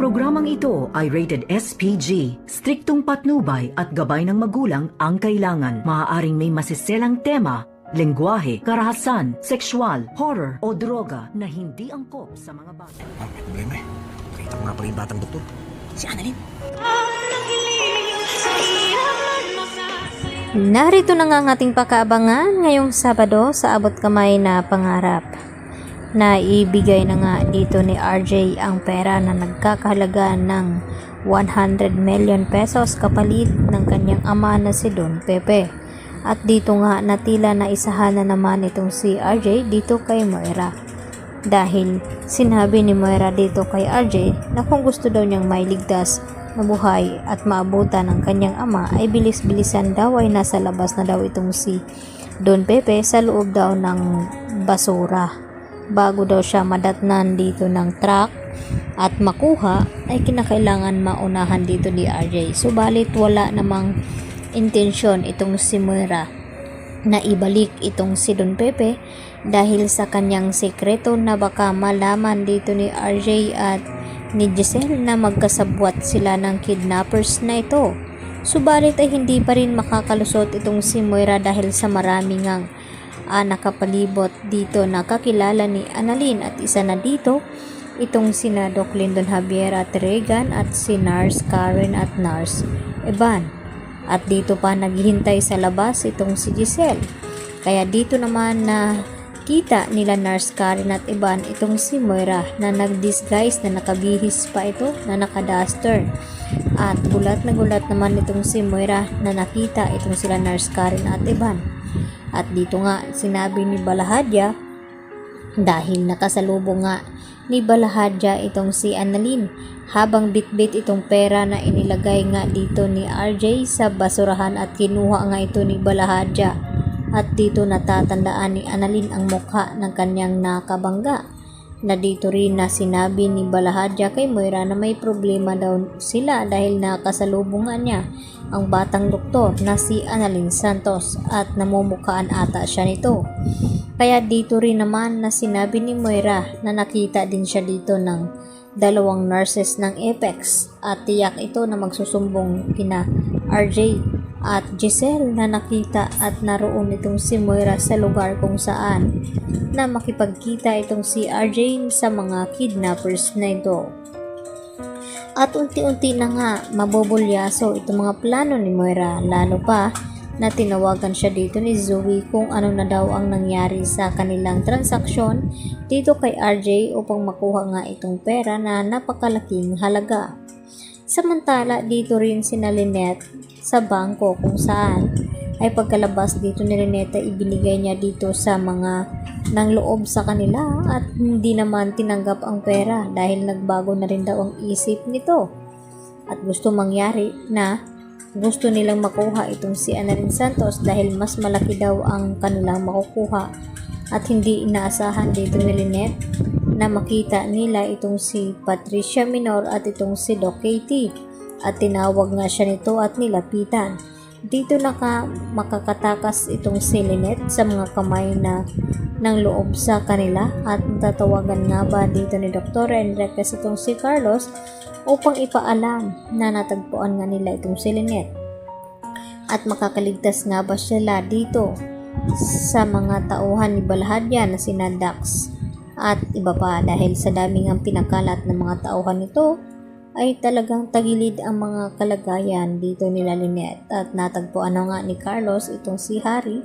programang ito ay rated SPG. Striktong patnubay at gabay ng magulang ang kailangan. Maaaring may masiselang tema, lengguwahe, karahasan, sexual, horror o droga na hindi angkop sa mga bata. May problema eh. Nakita ko nga pala yung batang doktor. Si Annalyn. Narito na nga ang ating pakaabangan ngayong Sabado sa Abot Kamay na Pangarap. Naibigay na nga dito ni RJ ang pera na nagkakahalaga ng 100 million pesos kapalit ng kanyang ama na si Don Pepe. At dito nga natila na isahan na naman itong si RJ dito kay Moira. Dahil sinabi ni Moira dito kay RJ na kung gusto daw niyang mailigtas na buhay at maabutan ng kanyang ama ay bilis-bilisan daw ay nasa labas na daw itong si Don Pepe sa loob daw ng basura. Bago daw siya madatnan dito ng truck at makuha ay kinakailangan maunahan dito ni RJ. Subalit wala namang intensyon itong si Moira na ibalik itong si Don Pepe dahil sa kanyang sekreto na baka malaman dito ni RJ at ni Giselle na magkasabwat sila ng kidnappers na ito. Subalit ay hindi pa rin makakalusot itong si Moira dahil sa maraming ngang nakapalibot dito na kakilala ni Annalyn at isa na dito itong sina Doc Lyndon Javier at Regan at si Nurse Karen at Nurse Evan. At dito pa naghihintay sa labas itong si Giselle. Kaya dito naman na kita nila Nurse Karen at Evan itong si Moira na nag-disguise na nakabihis pa ito na naka-duster. At gulat na gulat naman itong si Moira na nakita itong sila Nurse Karen at Evan. At dito nga sinabi ni Balahadja dahil nakasalubong nga ni Balahadja itong si Annalyn habang bitbit itong pera na inilagay nga dito ni RJ sa basurahan at kinuha nga ito ni Balahadja. At dito natatandaan ni Annalyn ang mukha ng kanyang nakabangga na dito rin na sinabi ni Balahadja kay Moira na may problema daw sila dahil nakasalubong nga niya ang batang doktor na si Annalyn Santos at namumukhaan ata siya nito. Kaya dito rin naman na sinabi ni Moira na nakita din siya dito ng dalawang nurses ng Apex at tiyak ito na magsusumbong kina RJ at Giselle na nakita at naroon itong si Moira sa lugar kung saan na makipagkita itong si RJ sa mga kidnappers na ito. At unti-unti na nga mabobulyaso itong mga plano ni Moira, lalo pa na tinawagan siya dito ni Zoe kung ano na daw ang nangyari sa kanilang transaksyon dito kay RJ upang makuha nga itong pera na napakalaking halaga. Samantala dito rin si Lynette sa bangko kung saan ay pagkalabas dito ni Lynette ibinigay niya dito sa mga ng loob sa kanila at hindi naman tinanggap ang pera dahil nagbago na rin daw ang isip nito at gusto mangyari na gusto nilang makuha itong si Annalyn Santos dahil mas malaki daw ang kanilang makukuha at hindi inaasahan dito ni Lynette na makita nila itong si Patricia Minor at itong si Doc Katie at tinawag nga siya nito at nilapitan. Dito makakatakas itong si Lynette sa mga kamay na ng loob sa kanila at tatawagan nga ba dito ni Dr. Enriquez itong si Carlos upang ipaalam na natagpuan nga nila itong si Lynette at makakaligtas nga ba sila dito sa mga tauhan ni Balahadja na sina Dax at iba pa dahil sa daming ang pinakalat ng mga tauhan nito ay talagang tagilid ang mga kalagayan dito nila Lynette at natagpuan na nga ni Carlos itong si Harry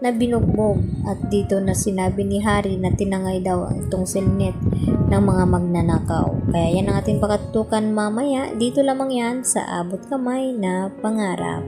na binugbog at dito na sinabi ni Harry na tinangay daw itong si Lynette ng mga magnanakaw. Kaya yan ang ating pakatutukan mamaya, dito lamang yan sa Abot Kamay na Pangarap.